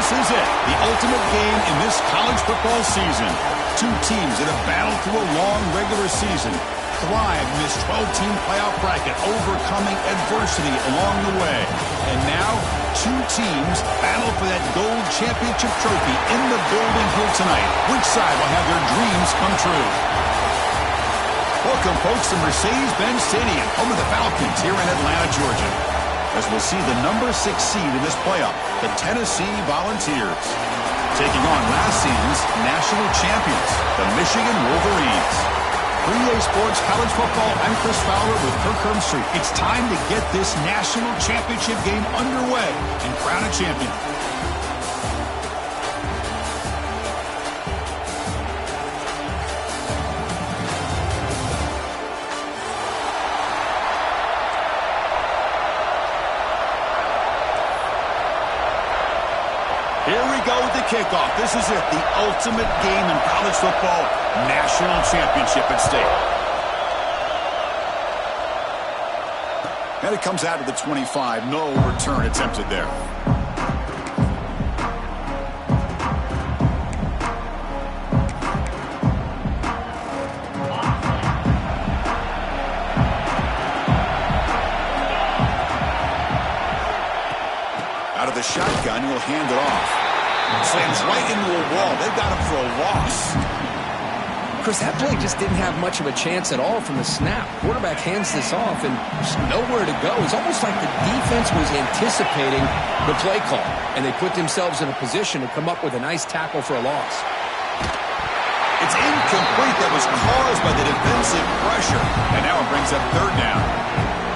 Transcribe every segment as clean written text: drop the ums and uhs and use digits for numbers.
This is it, the ultimate game in this college football season. Two teams that have battled through a long regular season, thrived in this 12-team playoff bracket, overcoming adversity along the way. And now, two teams battle for that gold championship trophy in the building here tonight. Which side will have their dreams come true? Welcome, folks, to Mercedes-Benz Stadium, home of the Falcons here in Atlanta, Georgia, as we'll see the number 6 seed in this playoff, the Tennessee Volunteers, taking on last season's national champions, the Michigan Wolverines. For EA Sports College Football, I'm Chris Fowler with Kirk Herbstreit. It's time to get this national championship game underway and crown a champion. Here we go with the kickoff. This is it, the ultimate game in college football, national championship at stake. And it comes out of the 25. No return attempted there. Out of the shotgun, he'll hand it off. Slams right into a wall. They've got him for a loss. Chris, that play just didn't have much of a chance at all from the snap. Quarterback hands this off and there's nowhere to go. It's almost like the defense was anticipating the play call, and they put themselves in a position to come up with a nice tackle for a loss. It's incomplete. That was caused by the defensive pressure. And now it brings up third down.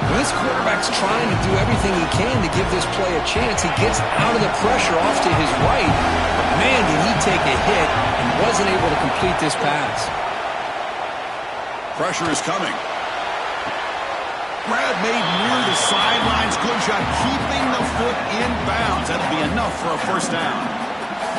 Well, this quarterback's trying to do everything he can to give this play a chance. He gets out of the pressure off to his right. But man, did he take a hit and wasn't able to complete this pass. Pressure is coming. Grab made near the sidelines. Good job keeping the foot in bounds. That'll be enough for a first down.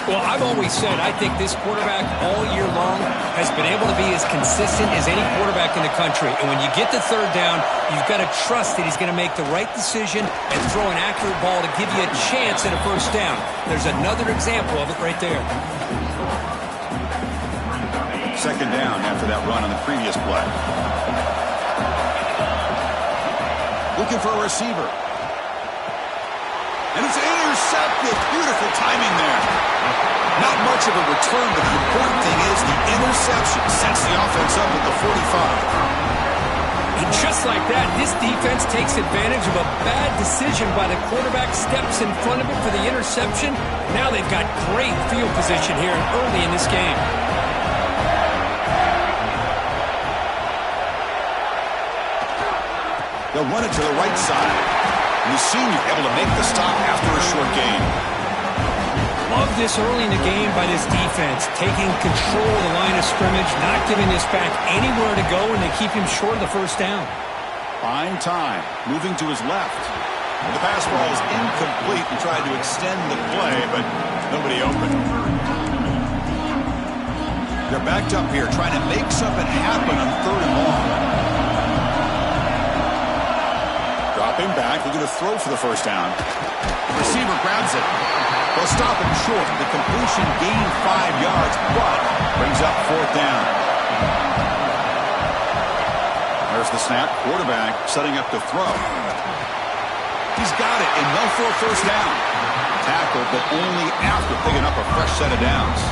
Well, I've always said I think this quarterback all year long has been able to be as consistent as any quarterback in the country. And when you get the third down, you've got to trust that he's going to make the right decision and throw an accurate ball to give you a chance at a first down. There's another example of it right there. Second down after that run on the previous play. Looking for a receiver. And it's intercepted. Beautiful timing there. Not much of a return, but the important thing is the interception sets the offense up at the 45. And just like that, this defense takes advantage of a bad decision by the quarterback, steps in front of it for the interception. Now they've got great field position here early in this game. They'll run it to the right side. And the senior able to make the stop after a short gain. Love this early in the game by this defense, taking control of the line of scrimmage, not giving this back anywhere to go, and they keep him short of the first down. Fine time, moving to his left. The pass ball is incomplete and tried to extend the play, but nobody open. They're backed up here, trying to make something happen on third and long. Dropping back, looking to throw for the first down. The receiver grabs it. They'll stop him short. The completion gained 5 yards, but brings up fourth down. There's the snap. Quarterback setting up to throw. He's got it. Enough for a first down. Tackled, but only after picking up a fresh set of downs.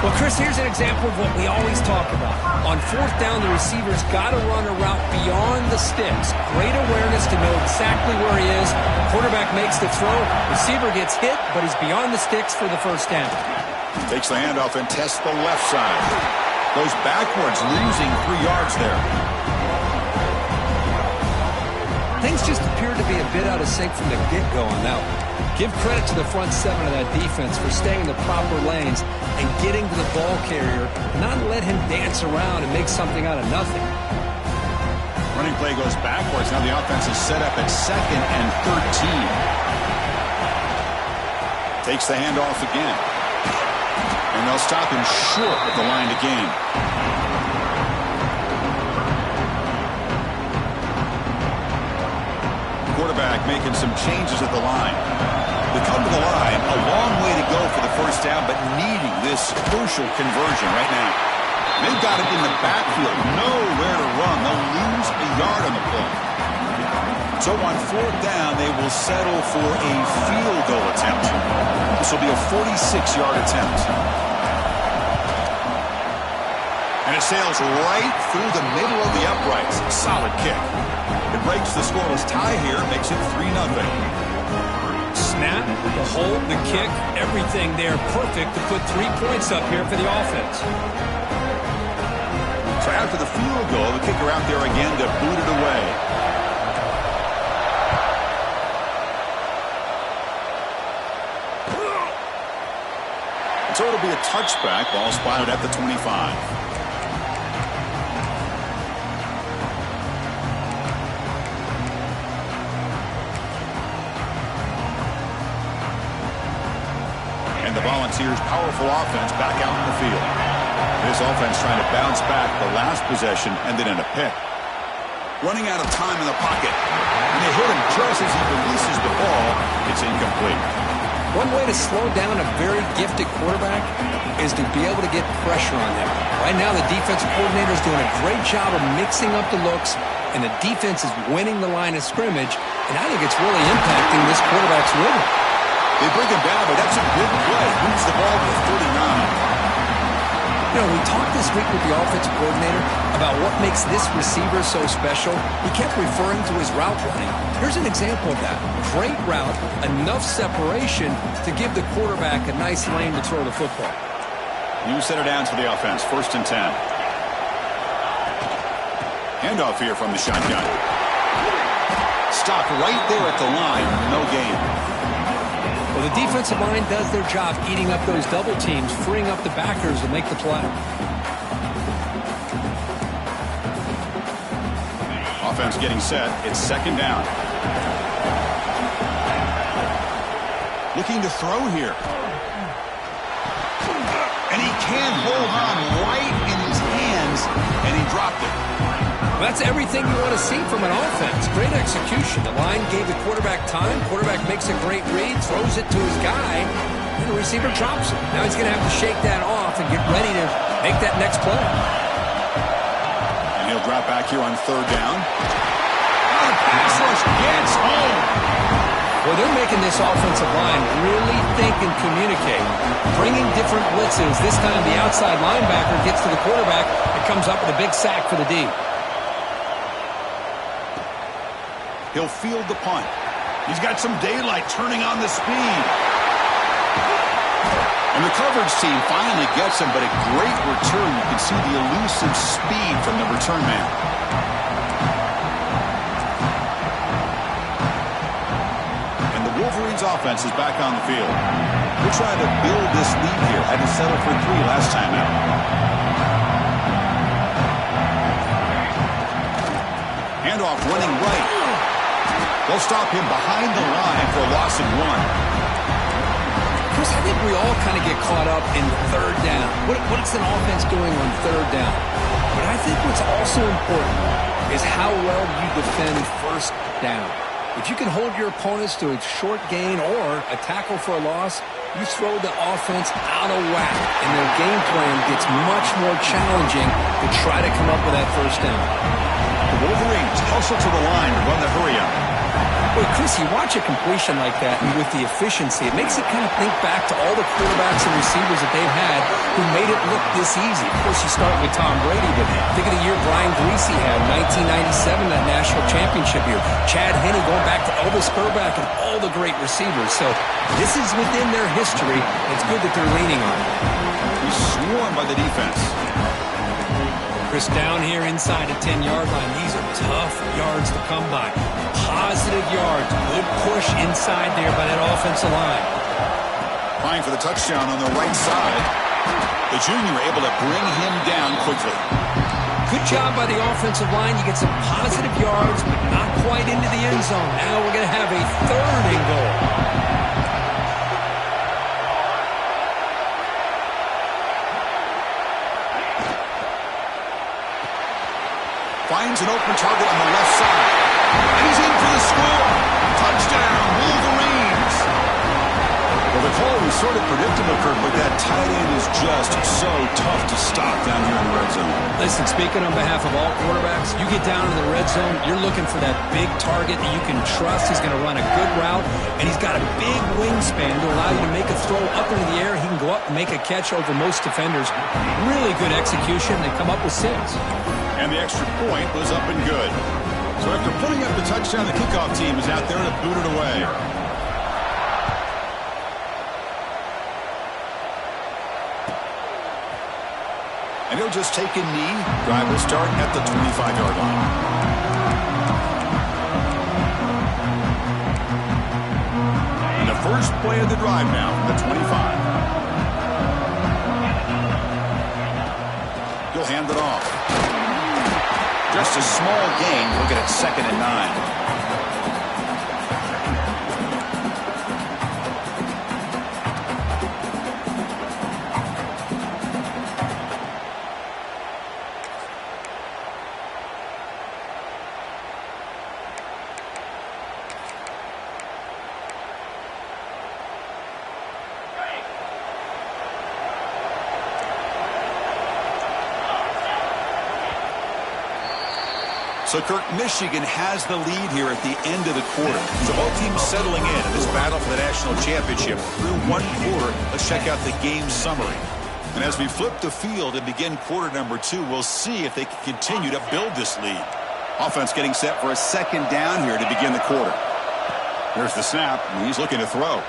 Well, Chris, here's an example of what we always talk about. On fourth down, the receiver's got to run a route beyond the sticks. Great awareness to know exactly where he is. Quarterback makes the throw. Receiver gets hit, but he's beyond the sticks for the first down. Takes the handoff and tests the left side. Goes backwards, losing 3 yards there. Things just appeared to be a bit out of sync from the get-go on that one. Give credit to the front seven of that defense for staying in the proper lanes and getting to the ball carrier, not let him dance around and make something out of nothing. Running play goes backwards. Now the offense is set up at 2nd and 13. Takes the handoff again. And they'll stop him short at the line to gain. Quarterback making some changes at the line. They come to the line, a long way to go for the first down, but needing this crucial conversion right now. They've got it in the backfield, nowhere to run. They'll lose a yard on the play. So on fourth down, they will settle for a field goal attempt. This will be a 46-yard attempt. And it sails right through the middle of the uprights. Solid kick. It breaks the scoreless tie here, makes it 3-0. Snap, the hold, the kick, everything there perfect to put 3 points up here for the offense. So after the field goal, the kicker out there again to boot it away. So it'll be a touchback. Ball spotted at the 25. And the Volunteers' powerful offense back out in the field. This offense trying to bounce back. The last possession ended in a pick. Running out of time in the pocket. And they hit him just as he releases the ball. It's incomplete. One way to slow down a very gifted quarterback is to be able to get pressure on him. Right now, the defensive coordinator is doing a great job of mixing up the looks, and the defense is winning the line of scrimmage, and I think it's really impacting this quarterback's rhythm. They bring him down, but that's a good play. Moves the ball to 39. You know, we talked this week with the offensive coordinator about what makes this receiver so special. He kept referring to his route running. Here's an example of that. Great route, enough separation to give the quarterback a nice lane to throw the football. You set it down to the offense. 1st and 10. Handoff here from the shotgun. Stopped right there at the line. No gain. Well, the defensive line does their job eating up those double teams, freeing up the backers to make the play. Offense getting set. It's 2nd down. Looking to throw here. And he can't hold on right in his hands, and he dropped it. That's everything you want to see from an offense. Great execution. The line gave the quarterback time. Quarterback makes a great read, throws it to his guy, and the receiver drops it. Now he's going to have to shake that off and get ready to make that next play. And he'll drop back here on 3rd down. Oh, the pass rush gets home. Well, they're making this offensive line really think and communicate. Bringing different blitzes. This time the outside linebacker gets to the quarterback and comes up with a big sack for the D. He'll field the punt. He's got some daylight turning on the speed. And the coverage team finally gets him, but a great return. You can see the elusive speed from the return man. And the Wolverines offense is back on the field. They're trying to build this lead here. Had to settle for 3 last time out. Handoff running right. They'll stop him behind the line for a loss of 1. Chris, I think we all kind of get caught up in 3rd down. What's an offense doing on 3rd down? But I think what's also important is how well you defend 1st down. If you can hold your opponents to a short gain or a tackle for a loss, you throw the offense out of whack, and their game plan gets much more challenging to try to come up with that 1st down. The Wolverines hustle to the line to run the hurry-up. Well, Chris, you watch a completion like that, and with the efficiency, it makes you kind of think back to all the quarterbacks and receivers that they've had who made it look this easy. Of course, you start with Tom Brady, but think of the year Brian Griese had, 1997, that national championship year. Chad Henne going back to Elvis Burback and all the great receivers. So this is within their history. It's good that they're leaning on it. He's swarmed by the defense. Chris, down here inside the 10-yard line, these are tough yards to come by. Positive yards, good push inside there by that offensive line. Trying for the touchdown on the right side. The junior able to bring him down quickly. Good job by the offensive line. You get some positive yards, but not quite into the end zone. Now we're going to have a 3rd and goal. Finds an open target on the left side. And he's in for the score. Touchdown, Wolverines. sort of predictable, Kurt, but that tight end is just so tough to stop down here in the red zone. Listen, speaking on behalf of all quarterbacks, you get down in the red zone, you're looking for that big target that you can trust. He's going to run a good route, and he's got a big wingspan to allow you to make a throw up into the air. He can go up and make a catch over most defenders. Really good execution. They come up with 6. And the extra point was up and good. So after putting up the touchdown, the kickoff team is out there to boot it away. And he'll just take a knee. Drive will start at the 25-yard line. And the first play of the drive now from the 25. He'll hand it off. Just a small gain. Look at it, 2nd and 9. So, Kirk, Michigan has the lead here at the end of the quarter. So both teams settling in this battle for the national championship. Through one quarter, let's check out the game summary. And as we flip the field and begin quarter number 2, we'll see if they can continue to build this lead. Offense getting set for a 2nd down here to begin the quarter. There's the snap, and he's looking to throw.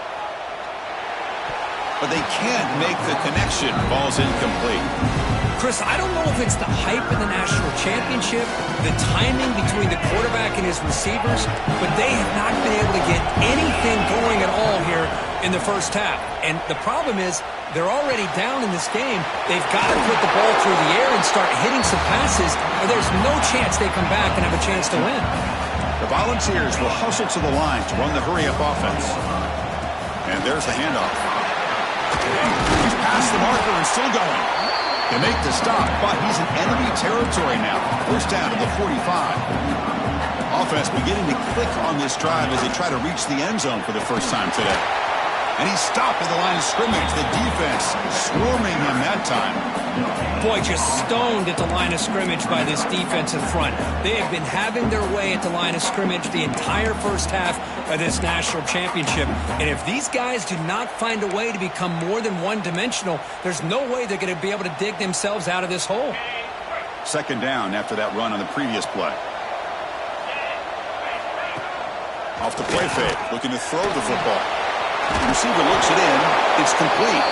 But they can't make the connection. Ball's incomplete. Chris, I don't know if it's the hype of the national championship, the timing between the quarterback and his receivers, but they have not been able to get anything going at all here in the first half. And the problem is they're already down in this game. They've got to put the ball through the air and start hitting some passes, or there's no chance they come back and have a chance to win. The Volunteers will hustle to the line to run the hurry-up offense. And there's the handoff. He's past the marker and still going. They make the stop, but he's in enemy territory now. First down to the 45. Offense beginning to click on this drive as they try to reach the end zone for the first time today. And he's stopped at the line of scrimmage. The defense swarming him that time. Boy, just stoned at the line of scrimmage by this defensive front. They have been having their way at the line of scrimmage the entire first half of this national championship. And if these guys do not find a way to become more than one-dimensional, there's no way they're going to be able to dig themselves out of this hole. 2nd down after that run on the previous play. Off the play fake, looking to throw the football. The receiver looks it in. It's complete.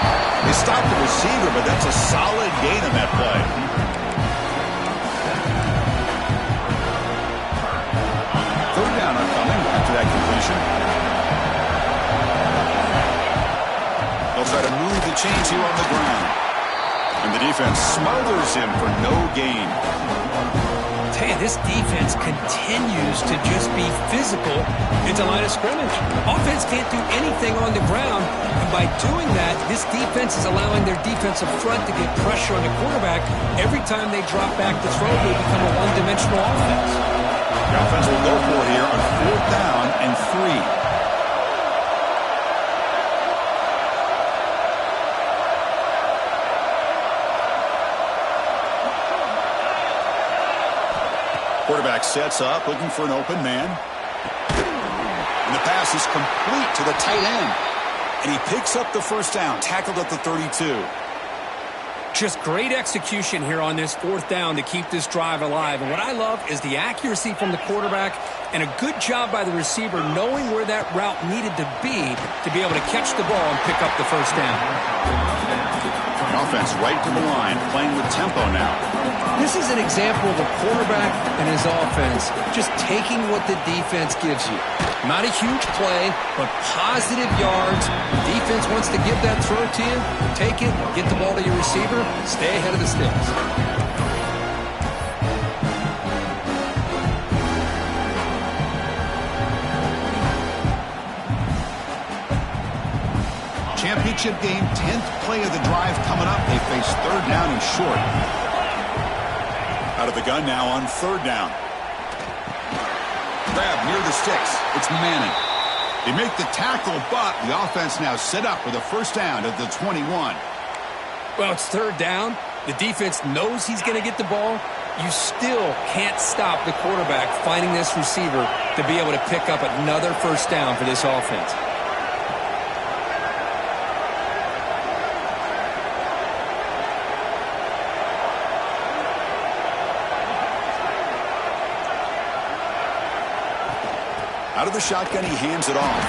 They stopped the receiver, but that's a solid gain on that play. Third down upcoming after that completion. They'll try to move the chains here on the ground. And the defense smothers him for no gain. Hey, this defense continues to just be physical at the line of scrimmage. Offense can't do anything on the ground, and by doing that, this defense is allowing their defensive front to get pressure on the quarterback. Every time they drop back to throw, they become a one-dimensional offense. The offense will go for it here on 4th down and 3. Quarterback sets up, looking for an open man. And the pass is complete to the tight end. And he picks up the first down, tackled at the 32. Just great execution here on this 4th down to keep this drive alive. And what I love is the accuracy from the quarterback and a good job by the receiver knowing where that route needed to be able to catch the ball and pick up the first down. Offense right to the line, playing with tempo now. This is an example of a quarterback and his offense just taking what the defense gives you. Not a huge play, but positive yards. Defense wants to give that throw to you. Take it, get the ball to your receiver, stay ahead of the sticks. Championship game, 10th play of the drive coming up. They face 3rd down and short. Out of the gun now on 3rd down. Grab near the sticks. It's Manning. They make the tackle, but the offense now set up with a first down at the 21. Well, it's third down. The defense knows he's going to get the ball. You still can't stop the quarterback finding this receiver to be able to pick up another first down for this offense. Out of the shotgun, he hands it off.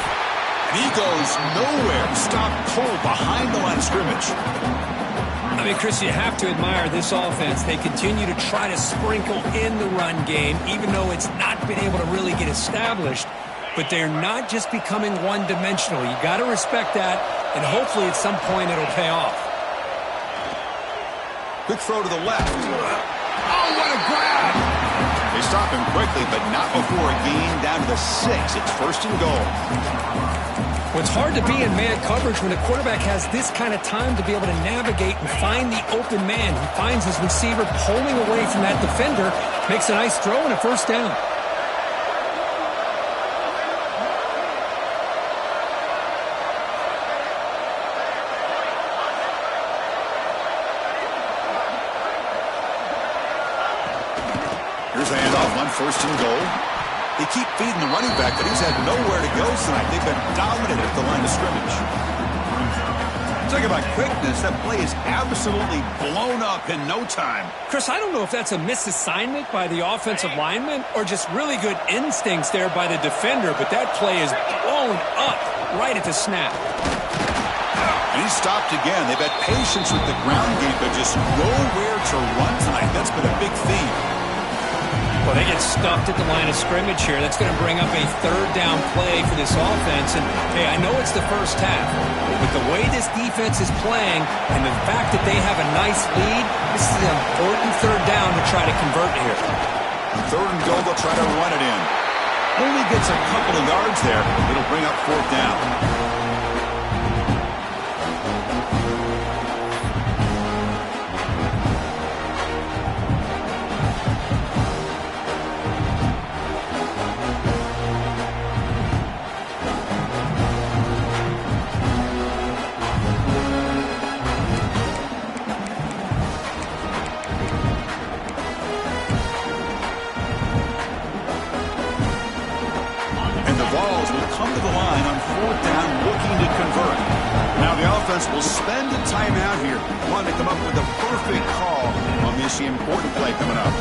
And he goes nowhere. Stopped cold behind the line of scrimmage. I mean, Chris, you have to admire this offense. They continue to try to sprinkle in the run game, even though it's not been able to really get established. But they're not just becoming one-dimensional. You got to respect that, and hopefully at some point it'll pay off. Quick throw to the left. Oh, what a grab! They stop him quickly, but not before a gain down to the 6. It's first and goal. Well, it's hard to be in man coverage when the quarterback has this kind of time to be able to navigate and find the open man. He finds his receiver pulling away from that defender, makes a nice throw and a first down. Here's a handoff on first and goal. They keep feeding the running back, but he's had nowhere to go tonight. They've been dominant at the line of scrimmage. Talk about quickness. That play is absolutely blown up in no time. Chris, I don't know if that's a misassignment by the offensive lineman or just really good instincts there by the defender, but that play is blown up right at the snap. And he's stopped again. They've had patience with the ground game, but just nowhere to run tonight. That's been a big theme. Well, they get stuffed at the line of scrimmage here. That's going to bring up a third down play for this offense. And, hey, I know it's the first half, but the way this defense is playing and the fact that they have a nice lead, this is an important third down to try to convert here. Third and goal, they'll try to run it in. Only gets a couple of yards there. It'll bring up fourth down. Will spend a timeout here. Want to come up with a perfect call on this important play coming up.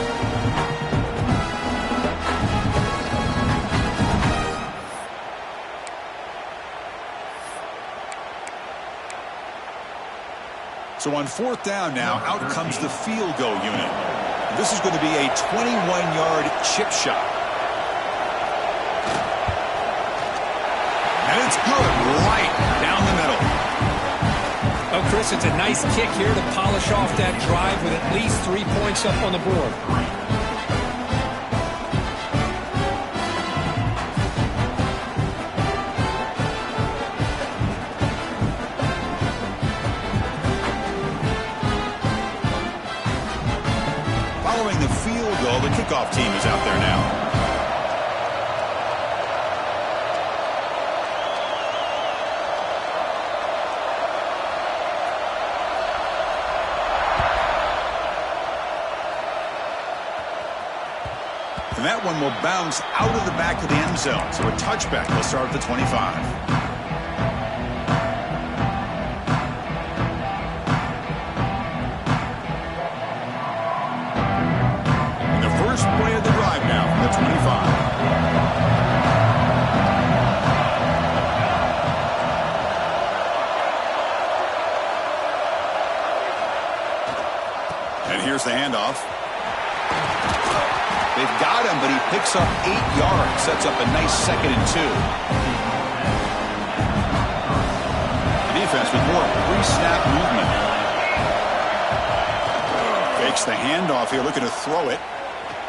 So on fourth down now, out comes the field goal unit. This is going to be a 21-yard chip shot. And it's good right down the middle. Oh, Chris, it's a nice kick here to polish off that drive with at least 3 points up on the board. Following the field goal, the kickoff team is out there now. And that one will bounce out of the back of the end zone. So a touchback. They'll start at the 25. And the first play of the drive now from the 25. And here's the handoff. They've got him, but he picks up 8 yards. Sets up a nice 2nd and 2. The defense with more pre-snap movement. Fakes the handoff here, looking to throw it.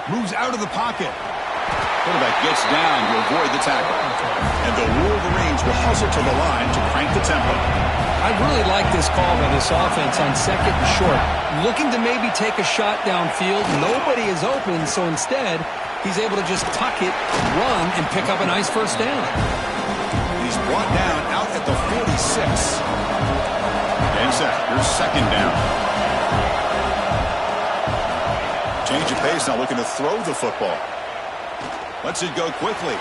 Moves out of the pocket. Quarterback gets down to avoid the tackle. And the Wolverines will hustle to the line to crank the tempo. I really like this call by this offense on 2nd and short. Looking to maybe take a shot downfield. Nobody is open, so instead, he's able to just tuck it, run, and pick up a nice first down. He's brought down out at the 46. And set. Here's second down. Change of pace now, looking to throw the football. Lets it go quickly.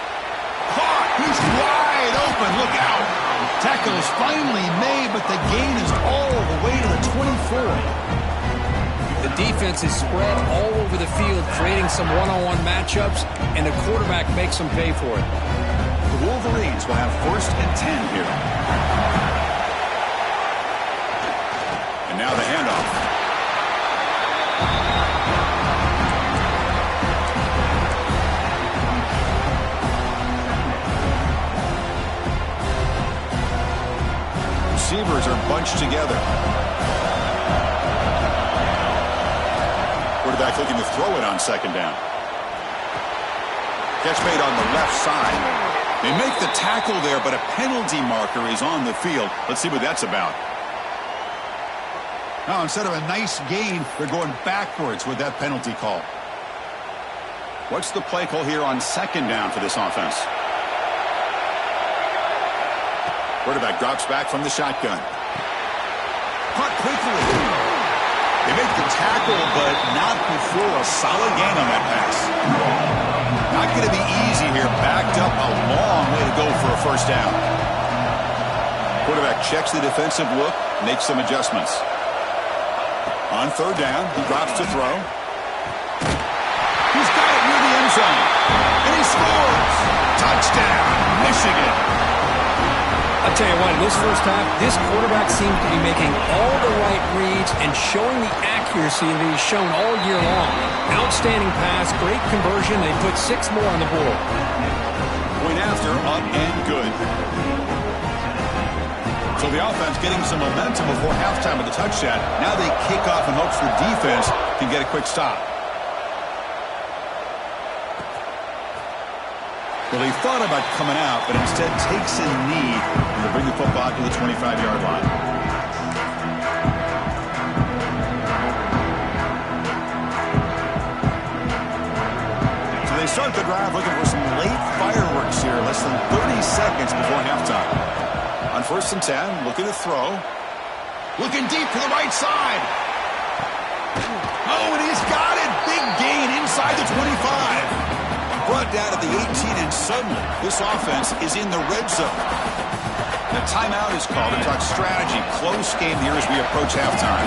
Caught! He's wide open. Look out! Tackle is finally made, but the gain is all the way to the 24. The defense is spread all over the field, creating some one-on-one matchups, and the quarterback makes them pay for it. The Wolverines will have 1st and 10 here. And now the handoff. Receivers are bunched together. Quarterback looking to throw it on second down. Catch made on the left side. They make the tackle there, but a penalty marker is on the field. Let's see what that's about. Now, instead of a nice gain, they're going backwards with that penalty call. What's the play call here on second down for this offense? Quarterback drops back from the shotgun. Caught quickly. They make the tackle, but not before a solid gain on that pass. Not going to be easy here. Backed up a long way to go for a first down. Quarterback checks the defensive look, makes some adjustments. On third down, he drops to throw. He's got it near the end zone. And he scores! Touchdown, Michigan! I'll tell you what, in this first half, this quarterback seems to be making all the right reads and showing the accuracy that he's shown all year long. Outstanding pass, great conversion. They put 6 more on the board. Point after, up and good. So the offense getting some momentum before halftime with the touchdown. Now they kick off in hopes the defense can get a quick stop. Well, he thought about coming out, but instead takes a knee to bring the football to the 25-yard line. So they start the drive looking for some late fireworks here, less than 30 seconds before halftime. On 1st and 10, looking to throw. Looking deep to the right side. Oh, and he's got it. Big gain inside the 25. Brought down at the 18, and suddenly this offense is in the red zone. The timeout is called to talk strategy. Close game here as we approach halftime.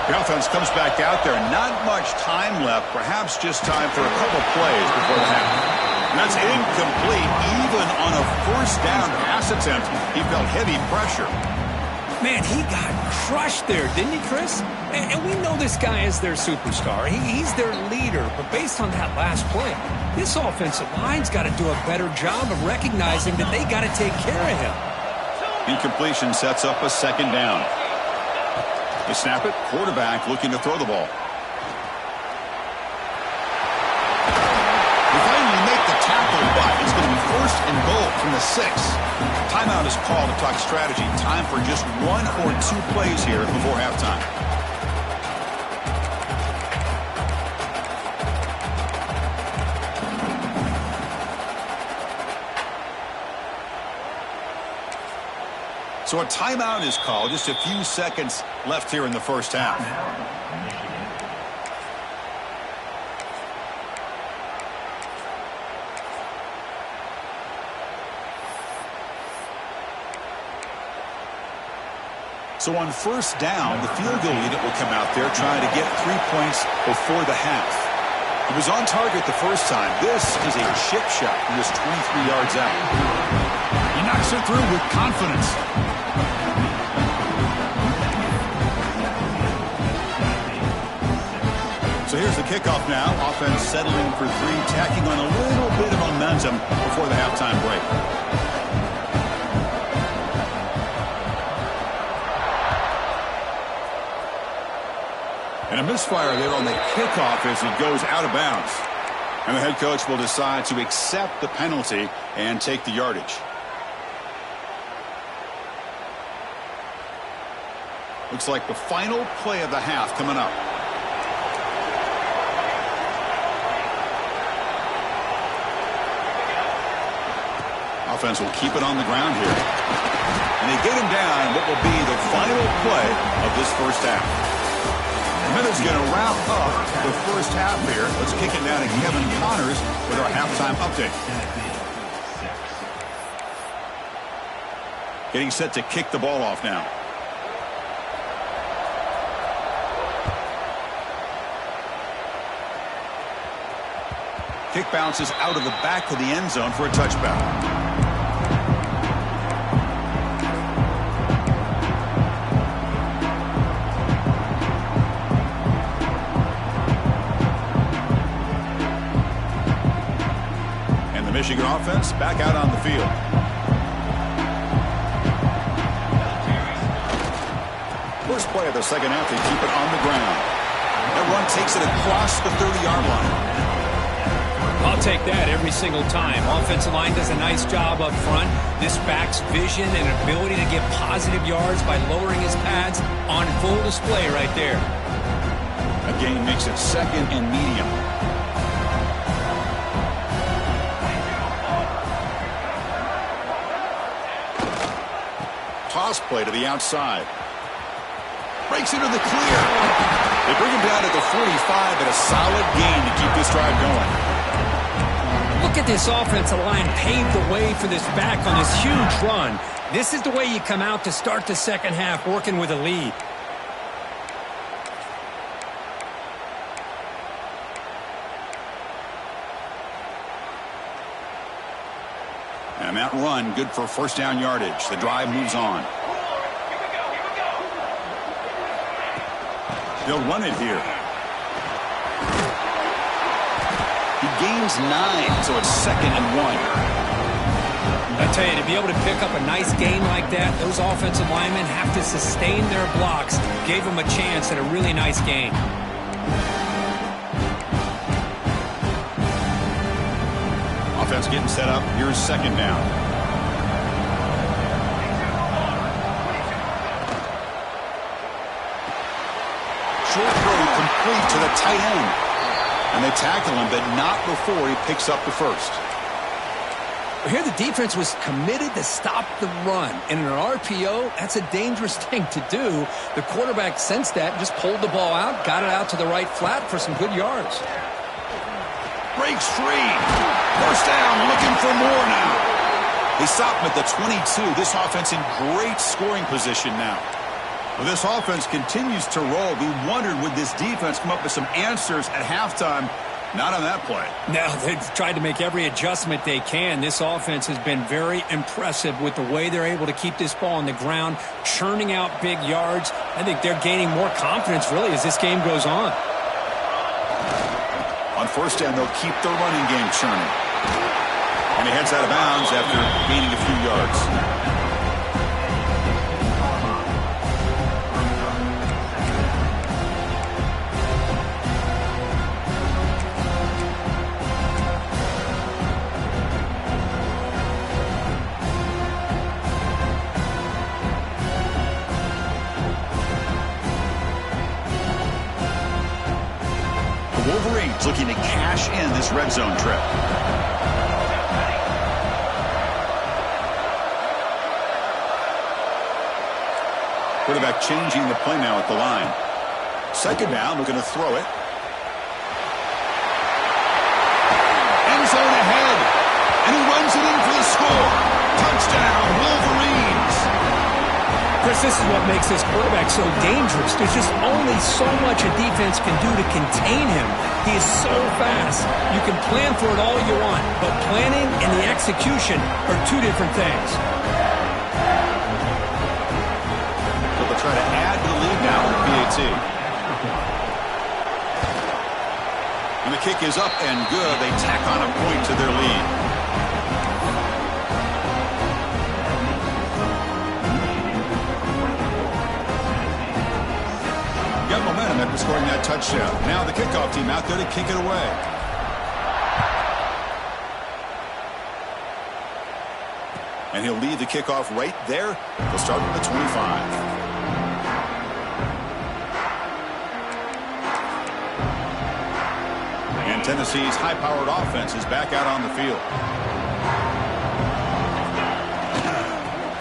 The offense comes back out there. Not much time left. Perhaps just time for a couple plays before the half. And that's incomplete. Even on a first down pass attempt, he felt heavy pressure. Man, he got crushed there, didn't he, Chris? And we know this guy is their superstar. He's their leader. But based on that last play, this offensive line's got to do a better job of recognizing that they got to take care of him. Incompletion sets up a second down. They snap it. Quarterback looking to throw the ball. They finally make the tackle, but it's going to be 1st and goal from the 6. Timeout is called to talk strategy. Time for just 1 or 2 plays here before halftime. So a timeout is called. Just a few seconds left here in the first half. So on first down, the field goal unit will come out there trying to get 3 points before the half. He was on target the first time. This is a chip shot from just 23 yards out. He knocks it through with confidence. So here's the kickoff now. Offense settling for 3, tacking on a little bit of momentum before the halftime break. And a misfire there on the kickoff as it goes out of bounds. And the head coach will decide to accept the penalty and take the yardage. Looks like the final play of the half coming up. offense will keep it on the ground here. And they get him down in what will be the final play of this first half. The Minutes going to wrap up the first half here. Let's kick it down to Kevin Connors with our halftime update. Getting set to kick the ball off now. Kick bounces out of the back of the end zone for a touchback. Michigan offense back out on the field. First play of the second half, they keep it on the ground. That run takes it across the 30-yard line. I'll take that every single time. Offensive line does a nice job up front. This back's vision and ability to get positive yards by lowering his pads on full display right there. A gain makes it second and medium. Toss play to the outside. Breaks into the clear. They bring him down at the 45 and a solid gain to keep this drive going. Look at this offensive line pave the way for this back on this huge run. This is the way you come out to start the second half, working with a lead. And that run, good for first down yardage. The drive moves on. They'll run it here. He gains 9, so it's second and 1. I tell you, to be able to pick up a nice gain like that, those offensive linemen have to sustain their blocks. Gave them a chance at a really nice gain. Offense getting set up. Here's second down. Short throw complete to the tight end. And they tackle him, but not before he picks up the first. Here the defense was committed to stop the run. And in an RPO, that's a dangerous thing to do. The quarterback sensed that, just pulled the ball out, got it out to the right flat for some good yards. Breaks free. First down, looking for more now. They stop him at the 22. This offense in great scoring position now. Well, this offense continues to roll. We wondered, would this defense come up with some answers at halftime? Not on that play. No, they've tried to make every adjustment they can. This offense has been very impressive with the way they're able to keep this ball on the ground, churning out big yards. I think they're gaining more confidence, really, as this game goes on. On first down, they'll keep the running game churning. And he heads out of bounds after gaining a few yards. Wolverines looking to cash in this red zone trip. Quarterback changing the play now at the line. Second down, looking to throw it. End zone ahead. And he runs it in for the score. Touchdown, Wolverines. Chris, this is what makes this quarterback so dangerous. There's just only so much a defense can do to contain him. He is so fast. You can plan for it all you want, but planning and the execution are two different things. So they'll try to add to the lead now with PAT. And the kick is up and good. They tack on a point to their lead. Got momentum after scoring that touchdown. Now the kickoff team out there to kick it away. And he'll lead the kickoff right there. They'll start at the 25. And Tennessee's high-powered offense is back out on the field.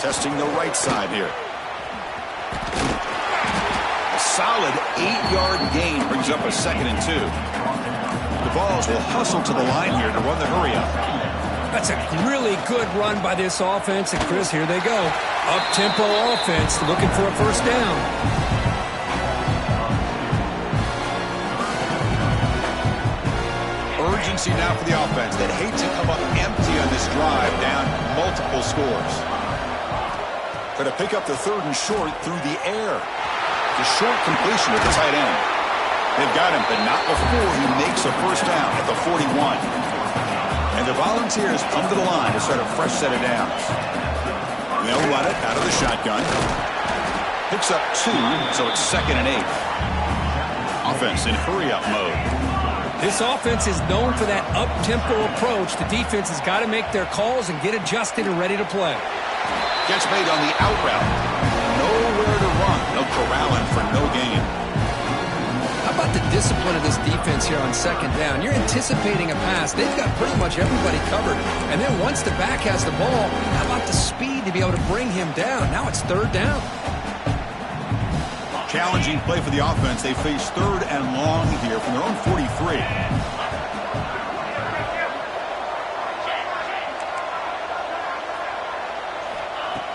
Testing the right side here. A solid 8-yard gain brings up a 2nd and 2. The Vols will hustle to the line here to run the hurry up. That's a really good run by this offense. And, Chris, here they go. Up-tempo offense looking for a first down. Urgency now for the offense that hate to come up empty on this drive, down multiple scores. Going to pick up the 3rd and short through the air. The short completion with the tight end. They've got him, but not before he makes a first down at the 41. And the Volunteers come to the line to start a fresh set of downs. They'll run it out of the shotgun. Picks up 2, so it's 2nd and 8. Offense in hurry-up mode. This offense is known for that up-tempo approach. The defense has got to make their calls and get adjusted and ready to play. Gets made on the out route. Nowhere to run. No corralling for no gain. How about the discipline of this defense here on 2nd down? You're anticipating a pass. They've got pretty much everybody covered. And then once the back has the ball, how about the speed to be able to bring him down? Now it's 3rd down. Challenging play for the offense. They face 3rd and long here from their own 43.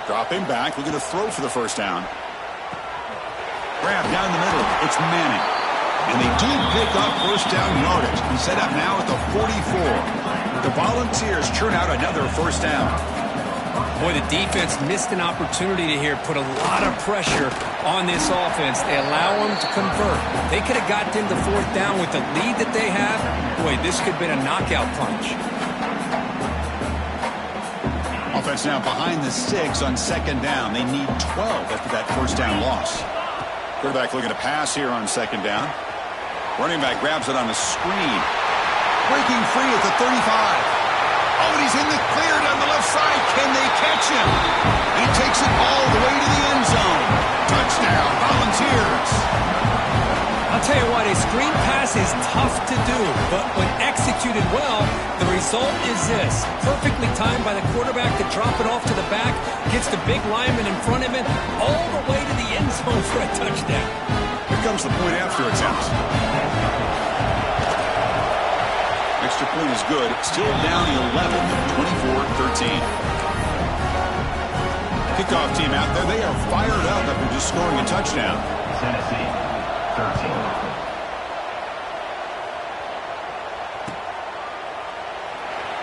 Dropping back, looking to throw for the first down. Grab down the middle. It's Manning. And they do pick up first down yardage. He's set up now at the 44. The Volunteers churn out another first down. Boy, the defense missed an opportunity to here put a lot of pressure on this offense. They allow them to convert. They could have got them to 4th down with the lead that they have. Boy, this could have been a knockout punch. Offense now behind the 6 on 2nd down. They need 12 after that first down loss. Quarterback looking to pass here on 2nd down. Running back grabs it on a screen. Breaking free at the 35. Oh, and he's in the clear down the left side. Can they catch him? He takes it all the way to the end zone. Touchdown, Volunteers. I'll tell you what, a screen pass is tough to do, but when executed well, the result is this. Perfectly timed by the quarterback to drop it off to the back, gets the big lineman in front of him, all the way to the end zone for a touchdown. Here comes the point after attempt. Extra point is good. Still down 11, 24-13. Kickoff team out there. They are fired up after just scoring a touchdown. Tennessee, 13.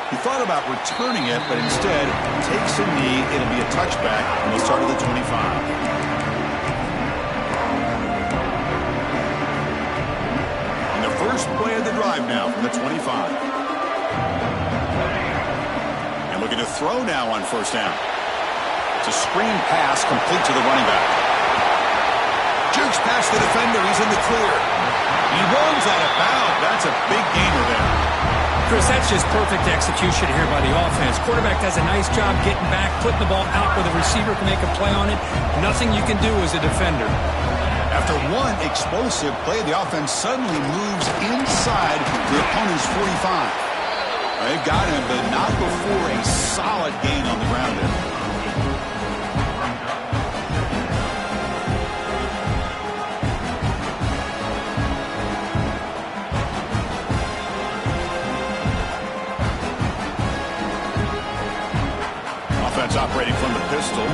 He thought about returning it, but instead takes a knee. It'll be a touchback, and they'll start at the 25. First play of the drive now from the 25. And looking to throw now on first down. It's a screen pass complete to the running back. Jukes past the defender. He's in the clear. He runs out of bounds. That's a big gainer there. Chris, that's just perfect execution here by the offense. Quarterback does a nice job getting back, putting the ball out where the receiver can make a play on it. Nothing you can do as a defender. After one explosive play, the offense suddenly moves inside the opponent's 45. They've got him, but not before a solid gain on the ground there. Offense operating from the pistol.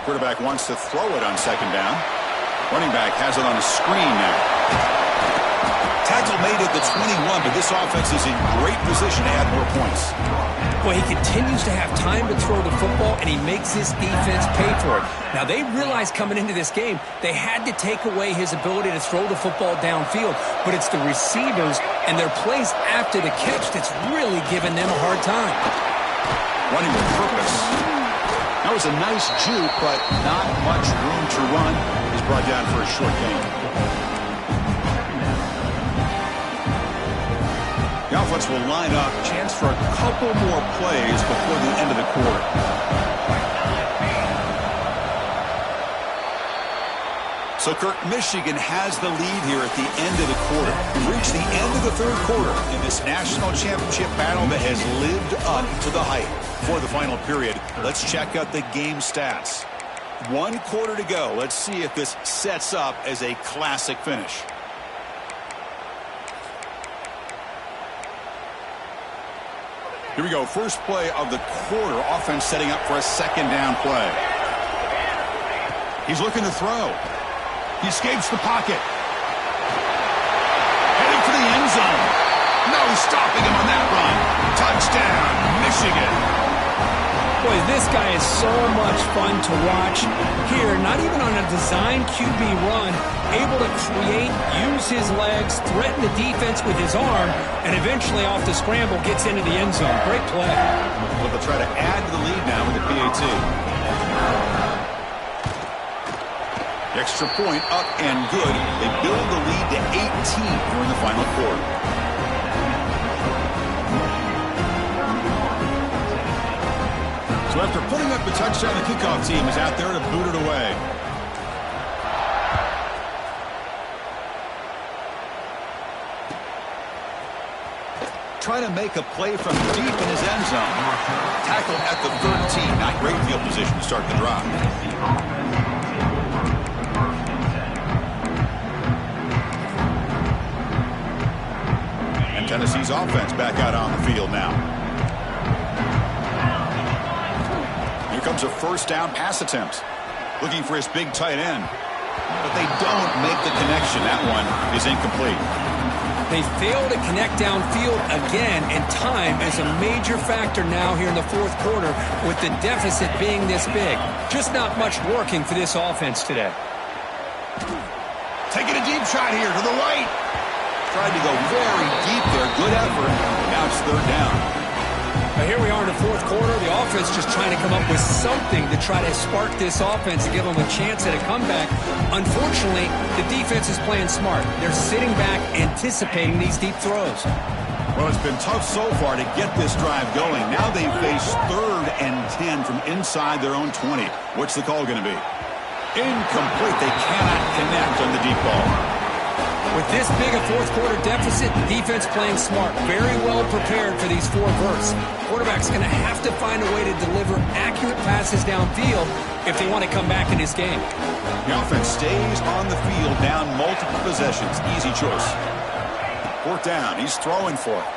Quarterback wants to throw it on second down. Running back has it on a screen now. Tackle made at the 21, but this offense is in great position to add more points. Well, he continues to have time to throw the football, and he makes his defense pay for it. Now, they realized coming into this game, they had to take away his ability to throw the football downfield, but it's the receivers and their plays after the catch that's really giving them a hard time. Running with purpose. That was a nice juke, but not much room to run. He's brought down for a short gain. The offense will line up. Chance for a couple more plays before the end of the quarter. 2 So, Kirk, Michigan has the lead here at the end of the quarter. We've reached the end of the third quarter in this national championship battle that has lived up to the hype. For the final period, let's check out the game stats. 1 quarter to go. Let's see if this sets up as a classic finish. Here we go. First play of the quarter. Offense setting up for a second down play. He's looking to throw. He escapes the pocket. Heading for the end zone. No stopping him on that run. Touchdown, Michigan. Boy, this guy is so much fun to watch. Here, not even on a design QB run, able to create, use his legs, threaten the defense with his arm, and eventually off the scramble gets into the end zone. Great play. Well, they'll try to add to the lead now with the PAT. Extra point up and good. They build the lead to 18 during the final quarter. So after putting up the touchdown, the kickoff team is out there to boot it away. Trying to make a play from deep in his end zone. Tackled at the 13. Not great field position to start the drive. Tennessee's offense back out on the field now. Here comes a first down pass attempt. Looking for his big tight end. But they don't make the connection. That one is incomplete. They fail to connect downfield again, and time is a major factor now here in the fourth quarter with the deficit being this big. Just not much working for this offense today. Taking a deep shot here to the right. Tried to go very deep there. Good effort. Now it's third down. Now here we are in the fourth quarter. The offense just trying to come up with something to try to spark this offense and give them a chance at a comeback. Unfortunately, the defense is playing smart. They're sitting back, anticipating these deep throws. Well, it's been tough so far to get this drive going. Now they face 3rd and 10 from inside their own 20. What's the call going to be? Incomplete. They cannot connect on the deep ball. With this big a fourth quarter deficit, the defense playing smart, very well prepared for these 4 verts. Quarterback's going to have to find a way to deliver accurate passes downfield if they want to come back in this game. The offense stays on the field down multiple possessions. Easy choice. 4th down. He's throwing for it.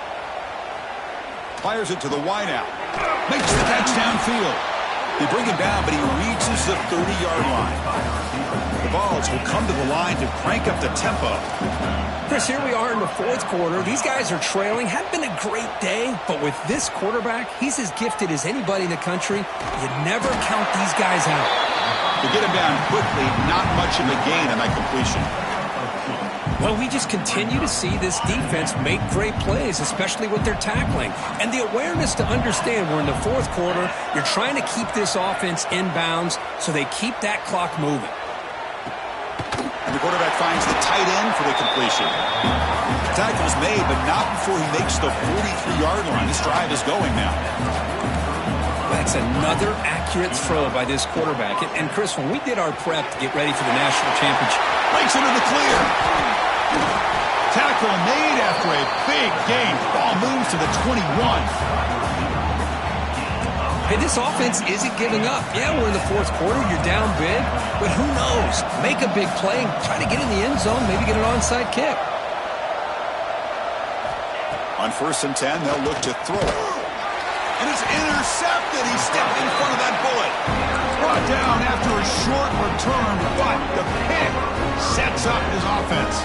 Fires it to the wideout. Makes the catch downfield. They bring him down, but he reaches the 30-yard line. The Vols will come to the line to crank up the tempo. Chris, here we are in the fourth quarter. These guys are trailing. Had been a great day, but with this quarterback, he's as gifted as anybody in the country. You never count these guys out. To get him down quickly, not much of a gain on that completion. Well, we just continue to see this defense make great plays, especially with their tackling. And the awareness to understand we're in the fourth quarter, you're trying to keep this offense in bounds so they keep that clock moving. And the quarterback finds the tight end for the completion. The tackle's made, but not before he makes the 43-yard line. This drive is going now. That's another accurate throw by this quarterback. And Chris, when we did our prep to get ready for the national championship, breaks into the clear. Tackle made after a big gain. Ball moves to the 21. Hey, this offense isn't giving up. Yeah, we're in the fourth quarter. You're down big. But who knows? Make a big play. Try to get in the end zone. Maybe get an onside kick. On 1st and 10, they'll look to throw. And it's intercepted. He stepped in front of that bullet. Brought down after a short return, but the pick sets up his offense.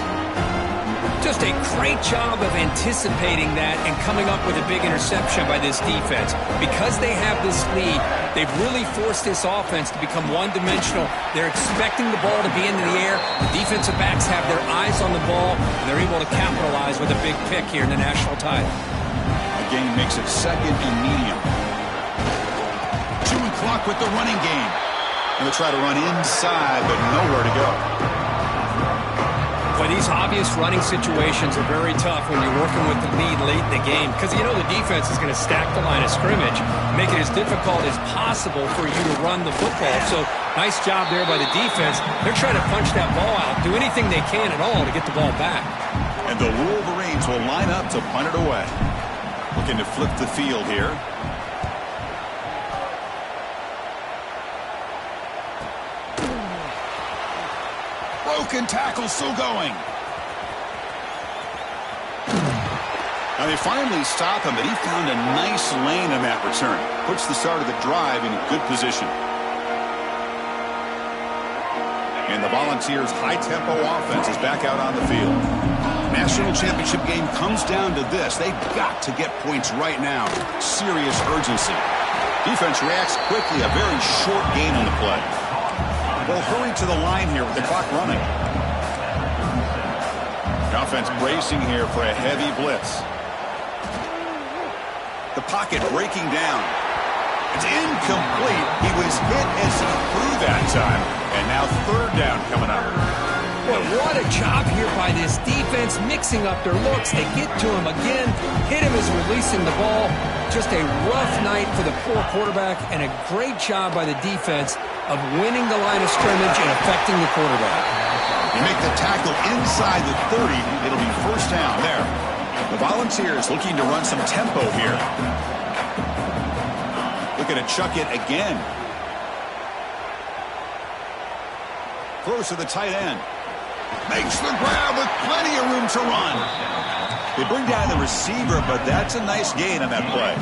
Just a great job of anticipating that and coming up with a big interception by this defense. Because they have this lead, they've really forced this offense to become one-dimensional. They're expecting the ball to be into the air. The defensive backs have their eyes on the ball, and they're able to capitalize with a big pick here in the national title. The game makes it 2nd and medium. Chewing clock with the running game. And they'll try to run inside, but nowhere to go. But Well, these obvious running situations are very tough when you're working with the lead late in the game because you know the defense is going to stack the line of scrimmage, make it as difficult as possible for you to run the football. So nice job there by the defense. They're trying to punch that ball out, do anything they can at all to get the ball back. And the Wolverines will line up to punt it away. Looking to flip the field here. Broken tackle still going. Now they finally stop him, but he found a nice lane in that return. Puts the start of the drive in good position. And the Volunteers' high-tempo offense is back out on the field. National championship game comes down to this. They've got to get points right now. Serious urgency. Defense reacts quickly. A very short gain on the play. They'll hurry to the line here with the clock running. The offense bracing here for a heavy blitz. The pocket breaking down. It's incomplete. He was hit as he threw that time. And now third down coming up. Boy, what a job here by this defense, mixing up their looks. They get to him again, hit him as releasing the ball. Just a rough night for the poor quarterback, and a great job by the defense of winning the line of scrimmage and affecting the quarterback. You make the tackle inside the 30, it'll be first down there. The Volunteers looking to run some tempo here. Looking to chuck it again. Throws to the tight end. Makes the grab with plenty of room to run. They bring down the receiver, but that's a nice gain on that play.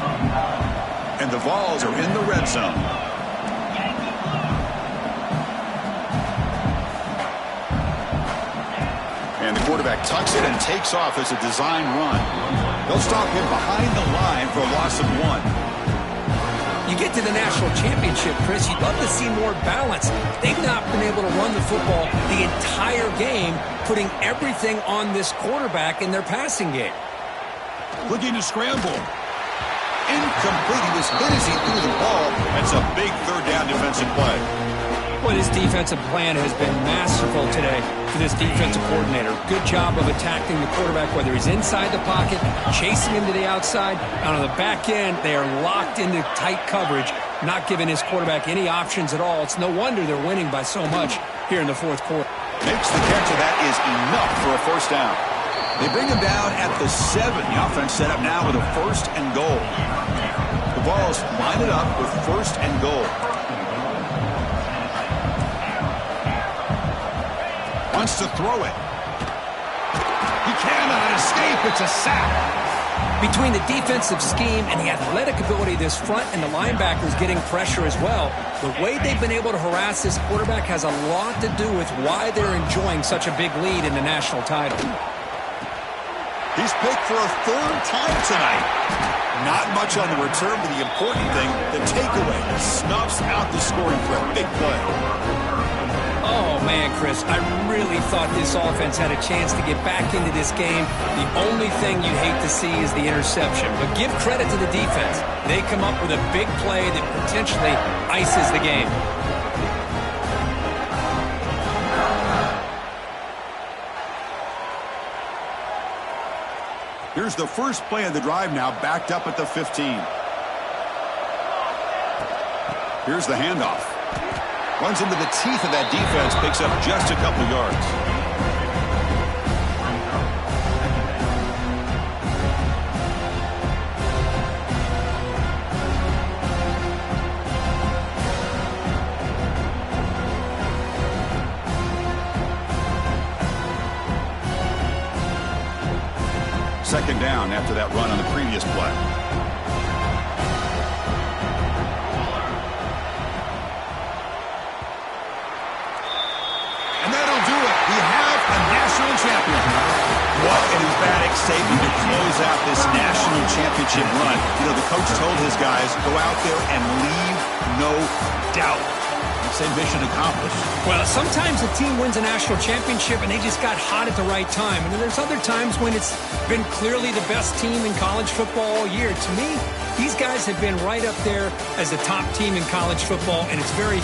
And the Vols are in the red zone. And the quarterback tucks it and takes off as a design run. They'll stop him behind the line for a loss of 1. You get to the national championship, Chris, you'd love to see more balance. They've not been able to run the football the entire game, putting everything on this quarterback in their passing game. Looking to scramble. Incomplete. He was hit as he threw the ball. That's a big third down defensive play. Well, this defensive plan has been masterful today for this defensive coordinator. Good job of attacking the quarterback, whether he's inside the pocket, chasing him to the outside. And on the back end, they are locked into tight coverage, not giving his quarterback any options at all. It's no wonder they're winning by so much here in the fourth quarter. Makes the catch, and that is enough for a first down. They bring him down at the 7. The offense set up now with a first and goal. The Vols line it up with first and goal. Wants to throw it. He cannot escape. It's a sack. Between the defensive scheme and the athletic ability of this front and the linebackers getting pressure as well, the way they've been able to harass this quarterback has a lot to do with why they're enjoying such a big lead in the national title. He's picked for a third time tonight. Not much on the return, but the important thing, the takeaway. Snuffs out the scoring threat. Big play. Oh, man, Chris, I really thought this offense had a chance to get back into this game. The only thing you'd hate to see is the interception. But give credit to the defense. They come up with a big play that potentially ices the game. Here's the first play of the drive now, backed up at the 15. Here's the handoff. Runs into the teeth of that defense, picks up just a couple yards. Second down after that run on the previous play. And that'll do it. We have a national champion. What an emphatic statement to close out this national championship run. You know, the coach told his guys, go out there and leave no doubt. Say mission accomplished. Well, sometimes a team wins a national championship and they just got hot at the right time. And then there's other times when it's been clearly the best team in college football all year. To me, these guys have been right up there as the top team in college football, and it's very